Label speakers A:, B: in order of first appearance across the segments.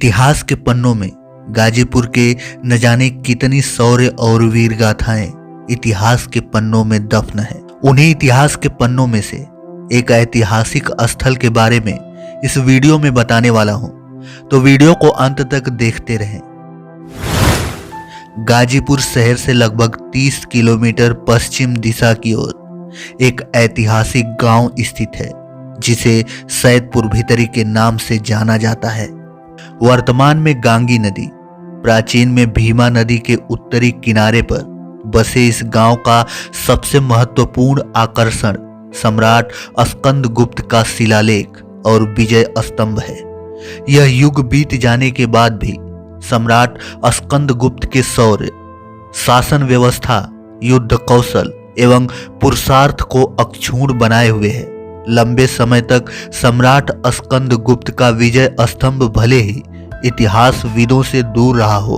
A: इतिहास के पन्नों में गाजीपुर के न जाने कितनी शौर्य और वीर गाथाएं इतिहास के पन्नों में दफन है। उन्हीं इतिहास के पन्नों में से एक ऐतिहासिक स्थल के बारे में इस वीडियो में बताने वाला हूं, तो वीडियो को अंत तक देखते रहें। गाजीपुर शहर से लगभग 30 किलोमीटर पश्चिम दिशा की ओर एक ऐतिहासिक गांव स्थित है, जिसे सैदपुर भीतरी के नाम से जाना जाता है। वर्तमान में गांगी नदी, प्राचीन में भीमा नदी के उत्तरी किनारे पर बसे इस गांव का सबसे महत्वपूर्ण आकर्षण सम्राट स्कंदगुप्त का शिलालेख और विजय स्तंभ है। यह युग बीत जाने के बाद भी सम्राट स्कंदगुप्त के शौर्य, शासन व्यवस्था, युद्ध कौशल एवं पुरुषार्थ को अक्षुण्ण बनाए हुए है। लंबे समय तक सम्राट स्कंदगुप्त का विजय स्तंभ भले ही इतिहासविदों से दूर रहा हो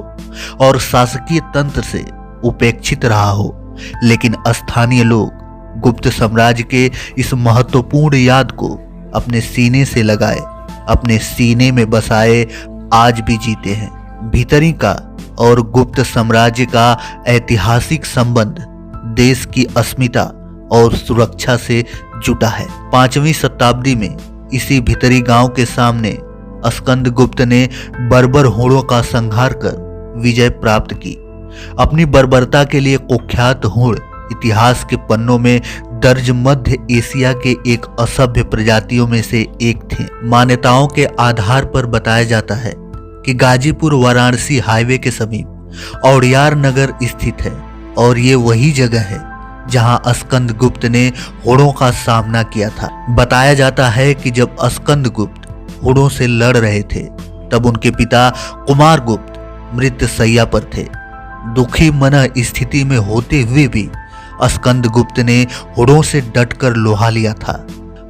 A: और शासकीय तंत्र से उपेक्षित रहा हो, लेकिन स्थानीय लोग गुप्त साम्राज्य के इस महत्वपूर्ण याद को अपने सीने से लगाए, अपने सीने में बसाए आज भी जीते हैं। भीतरी का और गुप्त साम्राज्य का ऐतिहासिक संबंध देश की अस्मिता और सुरक्षा से जुटा है। 5वीं शताब्दी में इसी भीतरी गांव के सामने स्कंदगुप्त ने बर्बर होड़ों का संहार कर विजय प्राप्त की। अपनी बर्बरता के लिए कुख्यात होड़ इतिहास के पन्नों में दर्ज मध्य एशिया के एक असभ्य प्रजातियों में से एक थे। मान्यताओं के आधार पर बताया जाता है कि गाजीपुर वाराणसी हाईवे के समीप औड़ियार नगर स्थित है और ये वही जगह है जहां स्कंदगुप्त ने होड़ों का सामना किया था। बताया जाता है कि जब स्कंदगुप्त होड़ों से लड़ रहे थे, तब उनके पिता कुमारगुप्त मृत्युशैया पर थे। दुखी मन स्थिति में होते हुए भी स्कंदगुप्त ने होड़ों से डटकर लोहा लिया था।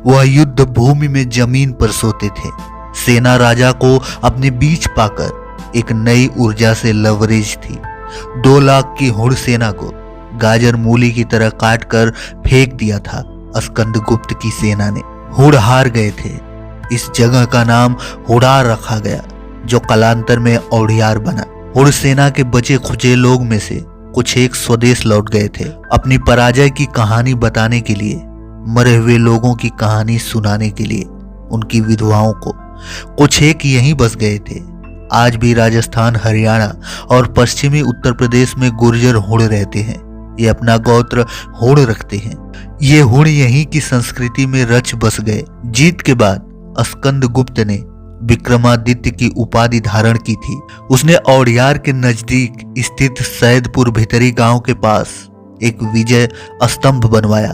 A: वह युद्ध भूमि में जमीन पर सोते थे। सेना राजा को अपने बीच पाकर एक नई ऊर्जा से लवरेज थी। 2 लाख की होड़ सेना को गाजर मूली की तरह काटकर फेंक दिया था स्कंदगुप्त की सेना ने। होड़ हार गए थे। इस जगह का नाम होड़ार रखा गया, जो कालांतर में औड़ियार बना। होड़ सेना के बचे खुचे लोग में से कुछ एक स्वदेश लौट गए थे, अपनी पराजय की कहानी बताने के लिए, मरे हुए लोगों की कहानी सुनाने के लिए उनकी विधवाओं को। कुछ एक यहीं बस गए थे। आज भी राजस्थान, हरियाणा और पश्चिमी उत्तर प्रदेश में गुर्जर होड़ रहते हैं। ये अपना गोत्र होड़ रखते हैं। ये होड़ यहीं की संस्कृति में रच बस गए। जीत के बाद स्कंदगुप्त ने विक्रमादित्य की उपाधि धारण की थी। उसने औड़ियार के नजदीक स्थित सैदपुर भीतरी गांव के पास एक विजय स्तंभ बनवाया।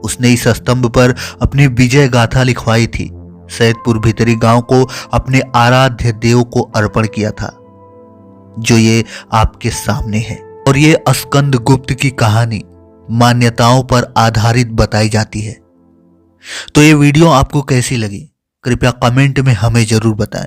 A: उसने इस स्तंभ पर अपनी विजय गाथा लिखवाई थी। सैदपुर भीतरी गांव को अपने आराध्य देव को अर्पण किया था, जो ये आपके सामने है। और ये स्कंदगुप्त की कहानी मान्यताओं पर आधारित बताई जाती है। तो ये वीडियो आपको कैसी लगी, कृपया कमेंट में हमें जरूर बताएं।